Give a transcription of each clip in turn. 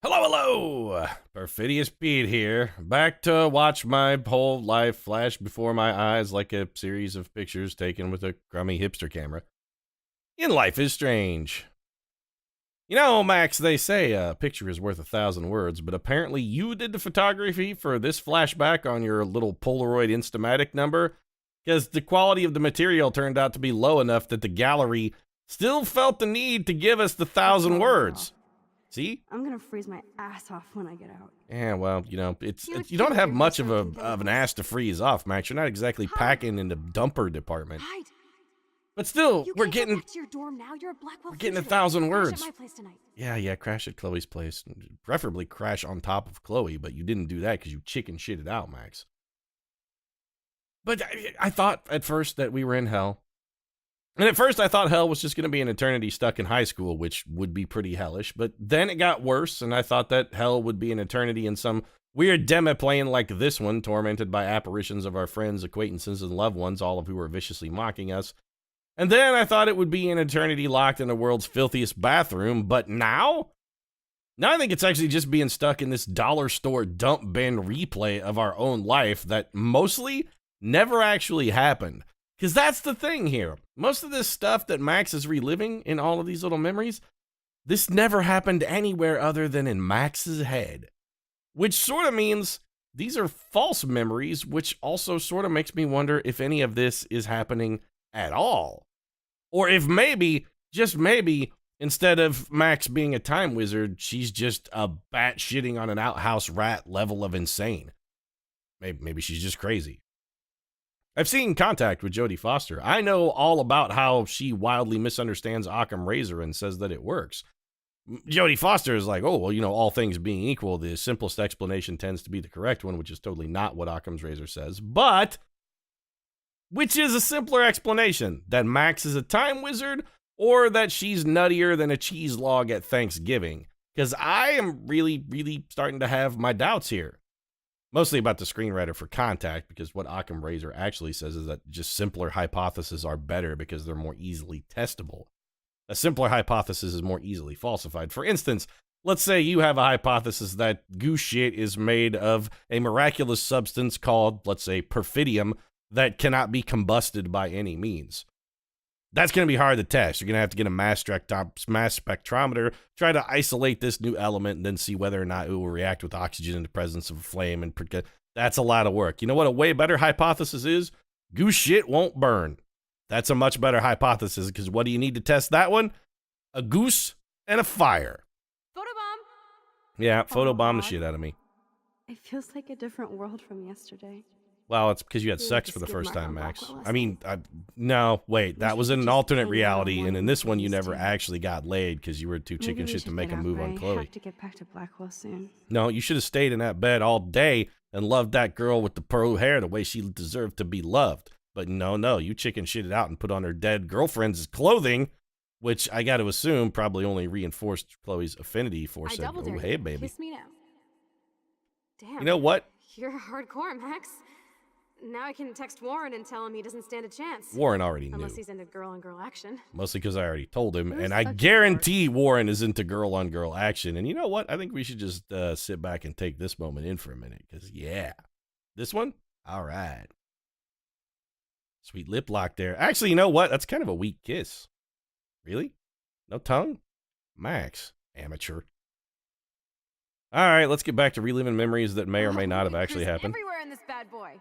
Hello, hello! Perfidious Pete here, back to watch my whole life flash before my eyes like a series of pictures taken with a crummy hipster camera. In Life is Strange. You know, Max, they say a picture is worth 1,000 words, but apparently you did the photography for this flashback on your little Polaroid Instamatic number, because the quality of the material turned out to be low enough that the gallery still felt the need to give us the 1,000 words. See? I'm gonna freeze my ass off when I get out. Yeah, well, you know, You you don't keep have your much of research an and ass to freeze off, Max. You're not exactly packing in the dumper department. Hide! But still, You we're can't go getting back to your dorm now. You're a Blackwell. we're getting fugitive. 1,000 Crash words. at my place tonight. Yeah, crash at Chloe's place. Preferably crash on top of Chloe, but you didn't do that because you chicken shitted out, Max. But I thought at first that we were in hell. And at first I thought hell was just going to be an eternity stuck in high school, which would be pretty hellish. But then it got worse, and I thought that hell would be an eternity in some weird demiplane like this one, tormented by apparitions of our friends, acquaintances, and loved ones, all of who are viciously mocking us. And then I thought it would be an eternity locked in the world's filthiest bathroom, but now I think it's actually just being stuck in this dollar store dump bin replay of our own life that mostly never actually happened. Because that's the thing here. Most of this stuff that Max is reliving in all of these little memories, this never happened anywhere other than in Max's head. Which sort of means these are false memories, which also sort of makes me wonder if any of this is happening at all. Or if maybe, just maybe, instead of Max being a time wizard, she's just a bat shitting on an outhouse rat level of insane. Maybe she's just crazy. I've seen Contact with Jodie Foster. I know all about how she wildly misunderstands Occam Razor and says that it works. Jodie Foster is like, oh, well, you know, all things being equal, the simplest explanation tends to be the correct one, which is totally not what Occam's Razor says. But which is a simpler explanation? That Max is a time wizard, or that she's nuttier than a cheese log at Thanksgiving? Because I am really, really starting to have my doubts here. Mostly about the screenwriter for Contact, because what Occam Razor actually says is that just simpler hypotheses are better because they're more easily testable. A simpler hypothesis is more easily falsified. For instance, let's say you have a hypothesis that goose shit is made of a miraculous substance called, let's say, perfidium, that cannot be combusted by any means. That's going to be hard to test. You're going to have to get a mass spectrometer, try to isolate this new element, and then see whether or not it will react with oxygen in the presence of a flame. And that's a lot of work. You know what a way better hypothesis is? Goose shit won't burn. That's a much better hypothesis, because what do you need to test that one? A goose and a fire. Photobomb. Yeah, photobomb the God. shit out of me. It feels like a different world from yesterday. Well, it's because you had You sex like for to the skip first mark time, on Max. Blackwell I mean, no, wait, that Wish was we in could an just alternate hang out reality, one and in of this one, you these never days. actually got laid because you were too Maybe chicken we shit to should make a get up. move on I Chloe. have to get back to Blackwell soon. No, you should have stayed in that bed all day and loved that girl with the pearl hair the way she deserved to be loved. But no, you chicken shitted out and put on her dead girlfriend's clothing, which I got to assume probably only reinforced Chloe's affinity for I said, double dare oh, you. hey, baby. Kiss me now. Damn. You know what? You're hardcore, Max. Now I can text Warren and tell him he doesn't stand a chance. Warren already knew. Unless he's into girl-on-girl action. Mostly because I already told him, Who's and I fucking guarantee Warren is into girl-on-girl action. And you know what? I think we should just sit back and take this moment in for a minute, because, yeah. This one? All right. Sweet lip lock there. Actually, you know what? That's kind of a weak kiss. Really? No tongue? Max. Amateur. All right, let's get back to reliving memories that may or may not have We can actually cruise happened. Everywhere in this bad boy.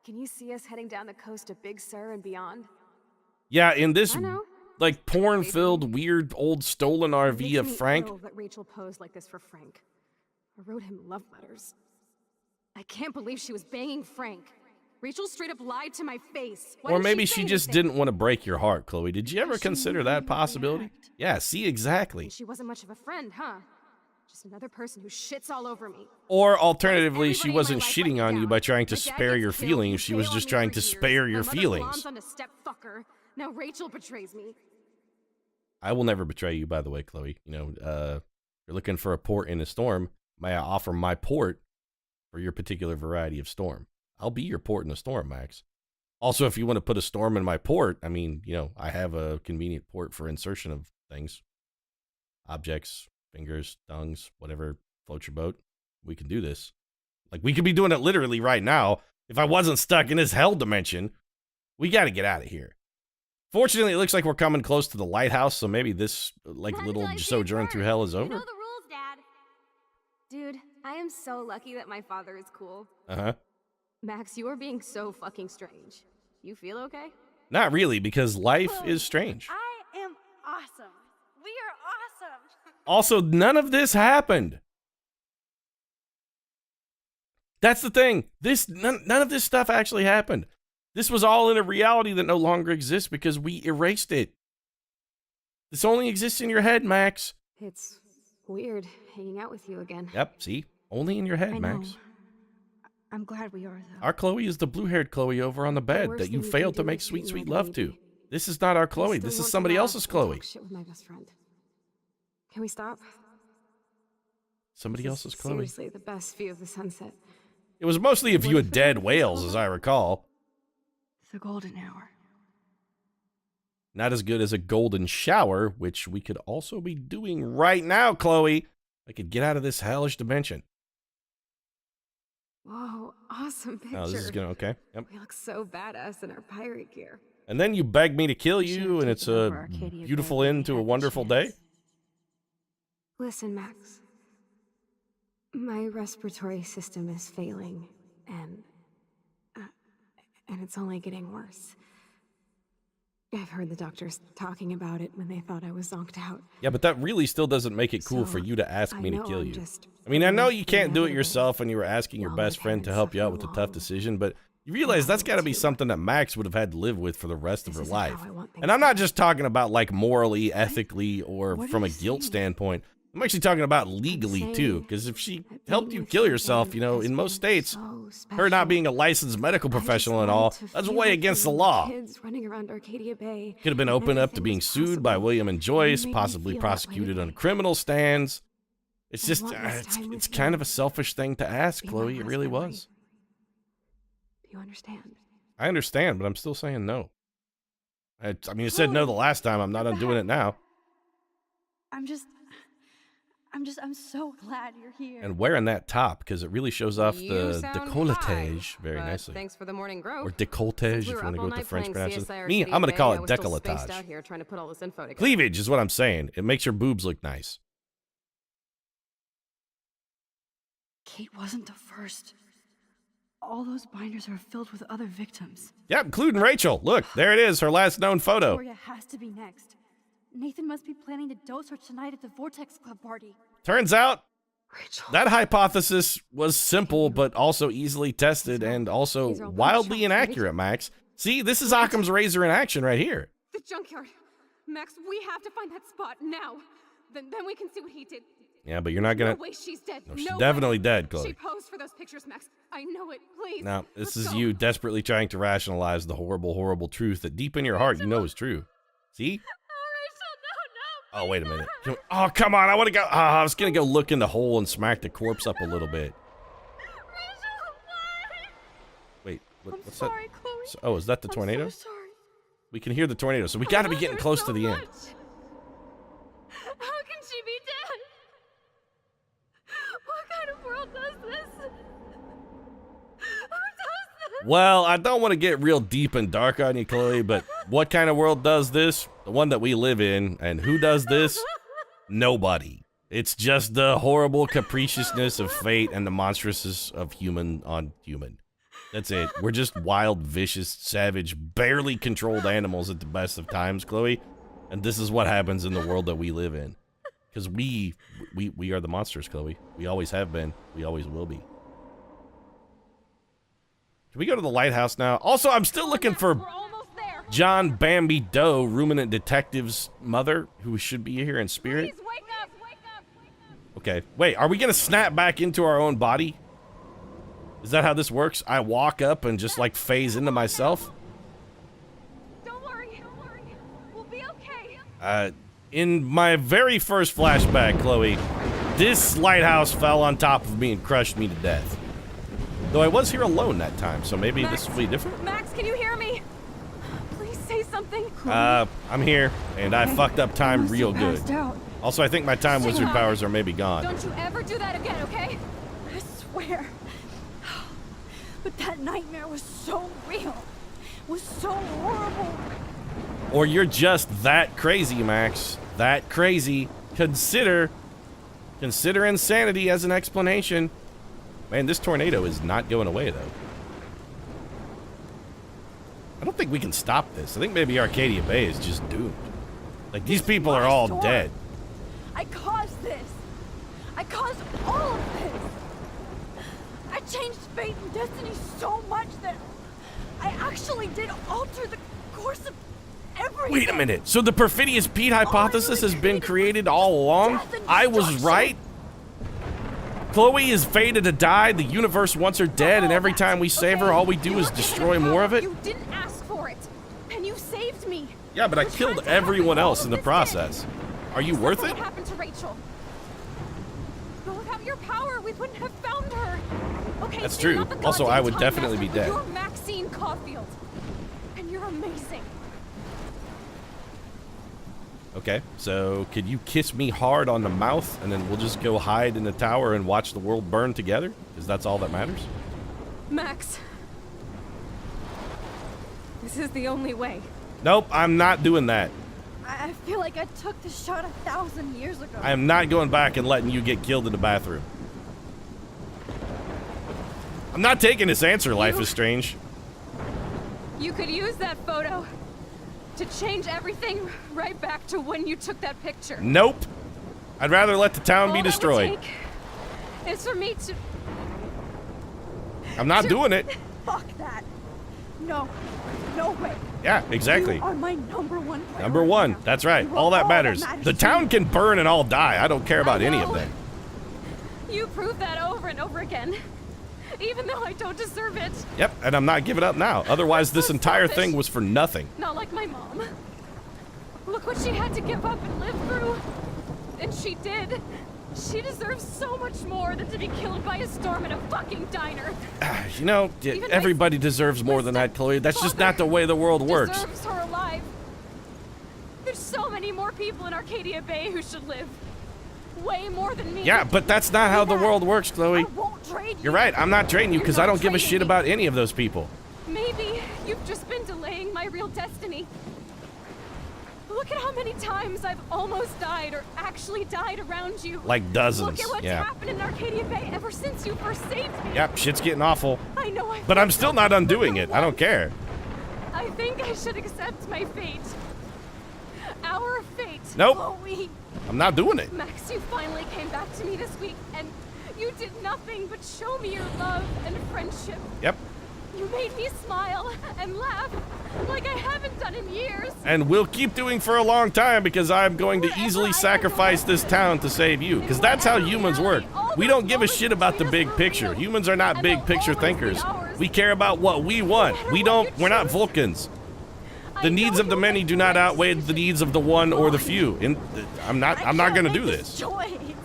Can you see us heading down the coast of Big Sur and beyond? Yeah, in this, I know. like, porn-filled, weird, old stolen It RV makes of me Frank. ill that Rachel posed like this for Frank. I wrote him love letters. I can't believe she was banging Frank. Rachel straight up lied to my face. Why Or didn't maybe say she just anything? didn't want to break your heart, Chloe. Did you ever Because she consider knew that you'd possibility? react. Yeah, see, exactly. And she wasn't much of a friend, huh? Just another person who shits all over me. Or alternatively, she Everybody in my wasn't life shitting let me on you down. by trying to My dad spare gets your killed, feelings. you She was bail just on me trying for to years. spare your My mother feelings. gloms onto step fucker. Now Rachel betrays me. I will never betray you, by the way, Chloe. You know, you're looking for a port in a storm. May I offer my port for your particular variety of storm? I'll be your port in a storm, Max. Also, if you want to put a storm in my port, I mean, you know, I have a convenient port for insertion of things. Objects, fingers, tongues, whatever Float your boat. We can do this. Like, we could be doing it literally right now if I wasn't stuck in this hell dimension. We got to get out of here. Fortunately, it looks like we're coming close to the lighthouse, so maybe this, like, little sojourn through hell is over. You know the rules, Dad. Dude, I am so lucky that my father is cool. Uh-huh. Max, you are being so fucking strange. You feel okay? Not really, because life is strange. I am awesome. We are awesome. Also, none of this happened. That's the thing. None of this stuff actually happened. This was all in a reality that no longer exists because we erased it. This only exists in your head, Max. It's weird hanging out with you again. Yep, see? Only in your head, I Max. know. I'm glad we are, though. Our Chloe is the blue-haired Chloe over on the bed worst that you thing you failed can to do make is sweet, hate sweet another love to. baby. This is not our I Chloe. still This is want to somebody laugh else's and Chloe. talk shit with my best friend. Can we stop? Somebody This else's is Chloe. Seriously, the best view of the sunset. It was mostly a view of dead whales, as I recall. The golden hour. Not as good as a golden shower, which we could also be doing right now, Chloe. I could get out of this hellish dimension. Whoa, awesome picture. Oh, this is gonna, okay. Yep. We look so badass in our pirate gear. And then you beg me to kill We should you, have and it's taken over a Arcadia beautiful Bay when end we to a had the wonderful day. chance. Listen, Max. My respiratory system is failing, and it's only getting worse. I've heard the doctors talking about it when they thought I was zonked out. Yeah, but that really still doesn't make it cool for So, you to ask I me to know kill I'm you. just I mean, I know you the can't do it inevitable. yourself, and you were asking your Long best with friend him to and help you out with suffer the tough long. decision, but you realize that's got to be too. something that Max would have had to live with for the rest of her This isn't life. how I want things And I'm to not be. just talking about like morally, ethically, or What are from a you guilt saying? standpoint. I'm actually talking about legally saying too, because if she that helped being you with kill you yourself, again you know, has in most been states, so her not special. being a licensed medical I just professional and wanted all, to that's feel way like against the we were law. Kids running around Arcadia Bay. Could have been and opened up to everything being was sued by possible. William and You Joyce, made me possibly feel that way prosecuted on today. criminal stands. It's I just, want this time it's with kind you. of a selfish thing to ask, Be my Chloe. It really husband, was. Do you understand? I understand, but I'm still saying no. I mean, you said no the last time. I'm not undoing it now. I'm so glad you're here. And wearing that top, because it really shows off You the sound décolletage high, very but nicely. Thanks for the morning growth. Or décolletage, if Since we you were want to up go all with the night French playing pronunciation. CSI Me, Arcadia I'm going to Bay, call I it was still spaced décolletage. out here trying to put all this info together. Cleavage is what I'm saying. It makes your boobs look nice. Kate wasn't the first. All those binders are filled with other victims. Yep, including Rachel. Look, there it is, her last known photo. Victoria has to be next. Nathan must be planning to dose her tonight at the Vortex Club party. Turns out, Rachel. that hypothesis was simple, but also easily tested and also These are all wildly gunshots, right? inaccurate, Max. See, this is Occam's razor in action right here. The junkyard. Max, we have to find that spot now. Then we can see what he did. Yeah, but you're not gonna. No way she's dead. No, she's No definitely way. dead, She Chloe. posed for those pictures, Max. I know it. Please. No, this Let's is go. you desperately trying to rationalize the horrible, horrible truth that deep in your heart you know is true. See? Oh, Rachel, no. Oh, wait a minute. Oh, come on. I want to go. I was going to go look in the hole and smack the corpse up a little bit. Rachel, why? Wait, I'm what's sorry, that? Chloe. Oh, is that the tornado? I'm so sorry. We can hear the tornado, so we got to be I getting love her close so to the end. much. How can she be dead? What kind of world does this? Who does this? Well, I don't want to get real deep and dark on you, Chloe, but what kind of world does this? The one that we live in. And who does this? Nobody. It's just the horrible capriciousness of fate and the monstrousness of human on human. That's it. We're just wild, vicious, savage, barely controlled animals at the best of times, Chloe. And this is what happens in the world that we live in. Because we are the monsters, Chloe. We always have been. We always will be. Can we go to the lighthouse now? Also, I'm still looking for We're almost there. John Bambi Doe, Ruminant Detective's mother, who should be here in spirit. Please wake up. Wake up. Wake up. Okay, wait, are we gonna snap back into our own body? Is that how this works? I walk up and just like phase into myself? Don't worry. Don't worry. We'll be okay. In my very first flashback, Chloe, this lighthouse fell on top of me and crushed me to death. Though I was here alone that time, so maybe this will be different. Max, can you hear me? Please say something. I'm here, and I fucked up time Must real have good. passed out. Also, I think my time wizard powers are maybe gone. Don't you ever do that again, okay? I swear. But that nightmare was so real. Was so horrible. Or you're just that crazy, Max. That crazy. Consider insanity as an explanation. Man, this tornado is not going away, though. I don't think we can stop this. I think maybe Arcadia Bay is just doomed. Like, these people are all dead. I caused this. I caused all of this. I changed fate and destiny so much that I actually did alter the course of everything. Wait a minute. So the Perfidious Pete hypothesis has been created all along? I was right? Chloe is fated to die, the universe wants her dead, and every time we save her, all we do is destroy more of it? You didn't ask for it, and you saved me. Yeah, but I killed everyone else in the process. Are you worth it? What happened to Rachel? But without your power, we wouldn't have found her. Okay, That's so true. you're not the Also, I goddamn would time definitely master, be dead. You're Maxine Caulfield, and you're amazing. Okay, so could you kiss me hard on the mouth, and then we'll just go hide in the tower and watch the world burn together? Because that's all that matters? Max, this is the only way. Nope, I'm not doing that. I feel like I took the shot 1,000 years ago. I am not going back and letting you get killed in the bathroom. I'm not taking this answer, Life is Strange. You could use that photo to change everything right back to when you took that picture. Nope. I'd rather let the town be destroyed. All that would take is for me to... I'm not doing it. Fuck that. No. No way. Yeah, exactly. You are my number one priority. Number one. That's right. You are All that matters. The to town me. can burn and all die. I don't care about any of know. that. You proved that over and over again. Even though I don't deserve it. Yep, and I'm not giving up now. Otherwise, this so entire selfish. thing was for nothing. Not like my mom. Look what she had to give up and live through. And she did. She deserves so much more than to be killed by a storm in a fucking diner. You know, Even everybody my deserves more than that, Chloe. That's just not the way the world works. Deserves her alive. There's so many more people in Arcadia Bay who should live. Way more than me. Yeah, but that's not how the world works, Chloe. I won't trade you. You're right. I'm not trading you because I don't give a shit about any of those people. Maybe you've just been delaying my real destiny. Look at how many times I've almost died or actually died around you. Like dozens. Look at what's Yeah. happened in Arcadia Bay ever since you first saved me. Yep, shit's getting awful. I know I But I'm still not undoing it. I don't care. I think I should accept my fate. Our fate. Nope. Chloe. I'm not doing it. Max, you finally came back to me this week, and you did nothing but show me your love and friendship. Yep. You made me smile and laugh like I haven't done in years. And we'll keep doing for a long time because I'm going to easily sacrifice this town to save you. Because that's how humans work. We don't give a shit about the big picture. Humans are not big picture thinkers. We care about what we want. We're not Vulcans. The needs of the many do not outweigh the needs of the one or the few. And I'm not gonna do this.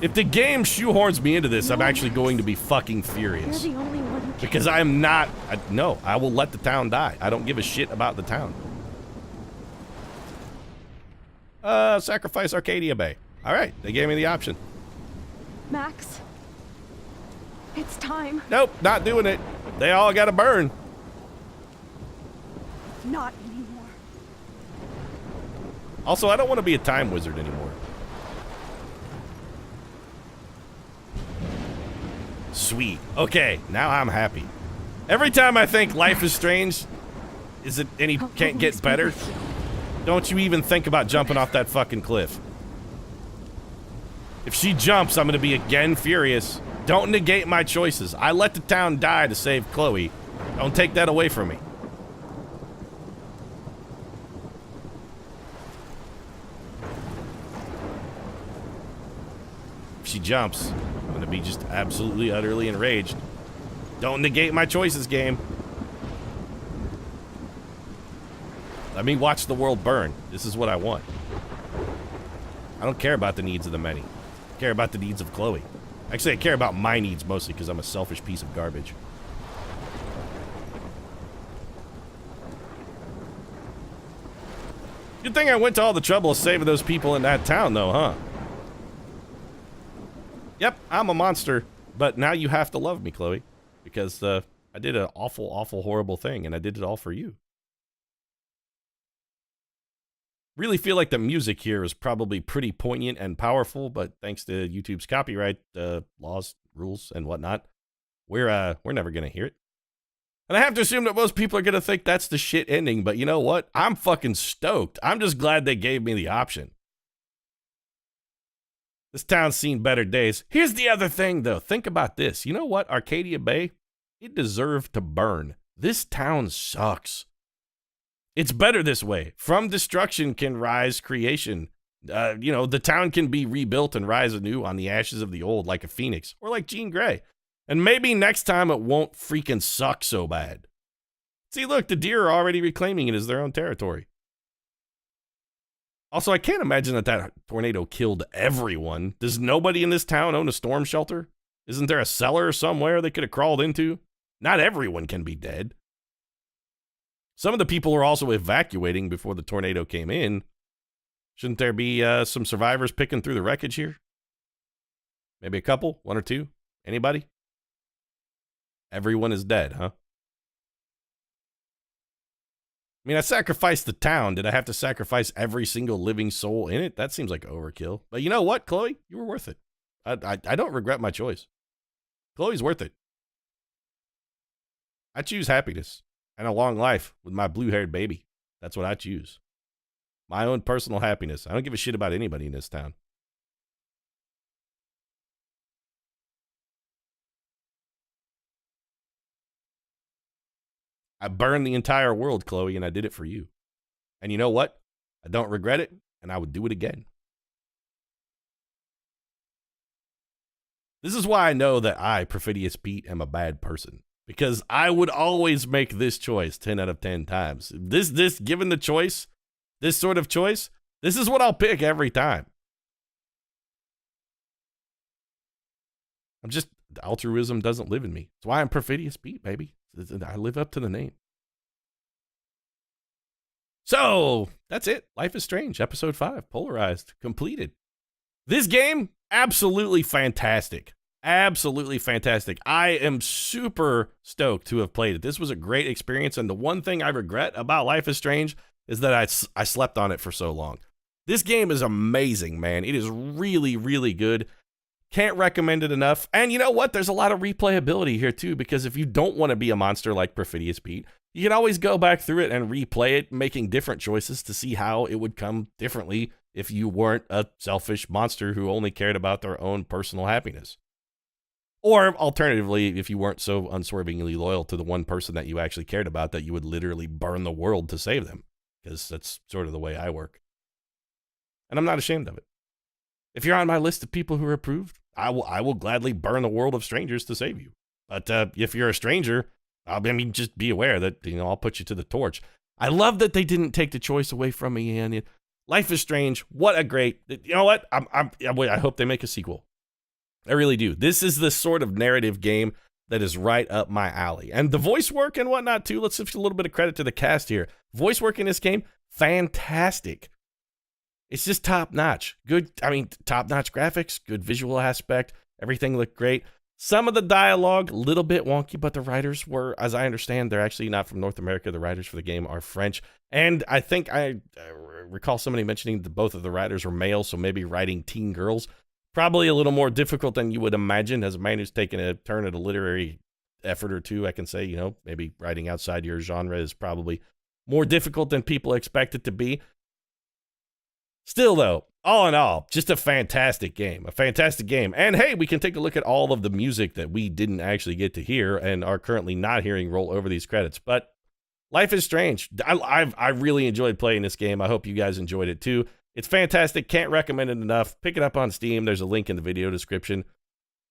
If the game shoehorns me into this, I'm actually going to be fucking furious. You're the only one who Because I'm not, no, I will let the town die. I don't give a shit about the town. Sacrifice Arcadia Bay. All right, they gave me the option. Max, it's time. Nope, not doing it. They all gotta burn. Not anymore. Also, I don't want to be a time wizard anymore. Sweet. Okay, now I'm happy. Every time I think life is strange, can't get better, don't you even think about jumping off that fucking cliff. If she jumps, I'm gonna be again furious. Don't negate my choices. I let the town die to save Chloe. Don't take that away from me. If she jumps, I'm gonna be just absolutely, utterly enraged. Don't negate my choices, game. Let me watch the world burn. This is what I want. I don't care about the needs of the many. I care about the needs of Chloe. Actually, I care about my needs mostly because I'm a selfish piece of garbage. Good thing I went to all the trouble of saving those people in that town, though, huh? Yep, I'm a monster, but now you have to love me, Chloe, because I did an awful, awful, horrible thing, and I did it all for you. Really feel like the music here is probably pretty poignant and powerful, but thanks to YouTube's copyright laws, rules, and whatnot, we're never gonna hear it. And I have to assume that most people are gonna think that's the shit ending, but you know what? I'm fucking stoked. I'm just glad they gave me the option. This town's seen better days. Here's the other thing, though. Think about this. You know what? Arcadia Bay, it deserved to burn. This town sucks. It's better this way. From destruction can rise creation. The town can be rebuilt and rise anew on the ashes of the old, like a phoenix, or like Jean Grey. And maybe next time it won't freaking suck so bad. See, look, the deer are already reclaiming it as their own territory. Also, I can't imagine that tornado killed everyone. Does nobody in this town own a storm shelter? Isn't there a cellar somewhere they could have crawled into? Not everyone can be dead. Some of the people are also evacuating before the tornado came in. Shouldn't there be some survivors picking through the wreckage here? Maybe a couple? One or two? Anybody? Everyone is dead, huh? I mean, I sacrificed the town. Did I have to sacrifice every single living soul in it? That seems like overkill. But you know what, Chloe? You were worth it. I don't regret my choice. Chloe's worth it. I choose happiness and a long life with my blue-haired baby. That's what I choose. My own personal happiness. I don't give a shit about anybody in this town. I burned the entire world, Chloe, and I did it for you. And you know what? I don't regret it, and I would do it again. This is why I know that I, Perfidious Pete, am a bad person. Because I would always make this choice 10 out of 10 times. Given the choice, this sort of choice, this is what I'll pick every time. Altruism doesn't live in me. That's why I'm Perfidious Pete, baby. I live up to the name. So, that's it. Life is Strange, Episode 5, Polarized, completed. This game, absolutely fantastic. Absolutely fantastic. I am super stoked to have played it. This was a great experience, and the one thing I regret about Life is Strange is that I slept on it for so long. This game is amazing, man. It is really, really good. Can't recommend it enough. And you know what? There's a lot of replayability here too, because if you don't want to be a monster like Perfidious Pete, you can always go back through it and replay it, making different choices to see how it would come differently if you weren't a selfish monster who only cared about their own personal happiness. Or alternatively, if you weren't so unswervingly loyal to the one person that you actually cared about that you would literally burn the world to save them, because that's sort of the way I work. And I'm not ashamed of it. If you're on my list of people who are approved, I will gladly burn the world of strangers to save you. But if you're a stranger, just be aware that I'll put you to the torch. I love that they didn't take the choice away from me. And Life is Strange. What a great. You know what? I hope they make a sequel. I really do. This is the sort of narrative game that is right up my alley. And the voice work and whatnot too. Let's give a little bit of credit to the cast here. Voice work in this game, fantastic. It's just top-notch. Good, top-notch graphics, good visual aspect. Everything looked great. Some of the dialogue, a little bit wonky, but the writers were, as I understand, they're actually not from North America. The writers for the game are French. And I think I recall somebody mentioning that both of the writers were male, so maybe writing teen girls. Probably a little more difficult than you would imagine. As a man who's taken a turn at a literary effort or two, I can say, maybe writing outside your genre is probably more difficult than people expect it to be. Still, though, all in all, just a fantastic game. And hey, we can take a look at all of the music that we didn't actually get to hear and are currently not hearing roll over these credits. But Life is Strange. I really enjoyed playing this game. I hope you guys enjoyed it too. It's fantastic. Can't recommend it enough. Pick it up on Steam. There's a link in the video description.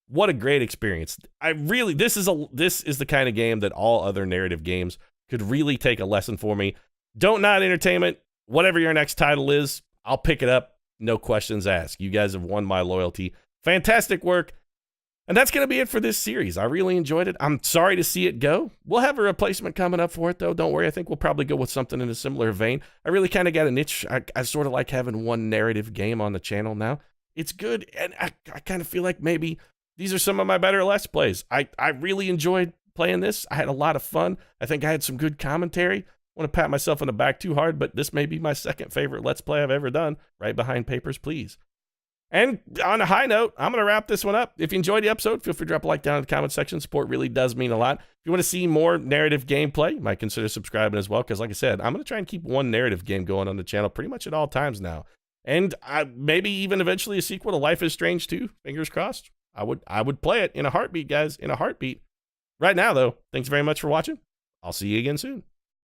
What a great experience. This is the kind of game that all other narrative games could really take a lesson for me. Dontnod Entertainment, whatever your next title is, I'll pick it up. No questions asked. You guys have won my loyalty. Fantastic work. And that's going to be it for this series. I really enjoyed it. I'm sorry to see it go. We'll have a replacement coming up for it, though. Don't worry. I think we'll probably go with something in a similar vein. I really kind of got a niche. I sort of like having one narrative game on the channel now. It's good, and I kind of feel like maybe these are some of my better Let's Plays. I really enjoyed playing this. I had a lot of fun. I think I had some good commentary. I want to pat myself on the back too hard, but this may be my second favorite Let's Play I've ever done, right behind Papers, Please. And on a high note, I'm going to wrap this one up. If you enjoyed the episode, feel free to drop a like down in the comment section. Support really does mean a lot. If you want to see more narrative gameplay, you might consider subscribing as well, because like I said, I'm going to try and keep one narrative game going on the channel pretty much at all times now. And maybe even eventually a sequel to Life is Strange 2. Fingers crossed. I would play it in a heartbeat, guys, in a heartbeat. Right now, though, thanks very much for watching. I'll see you again soon.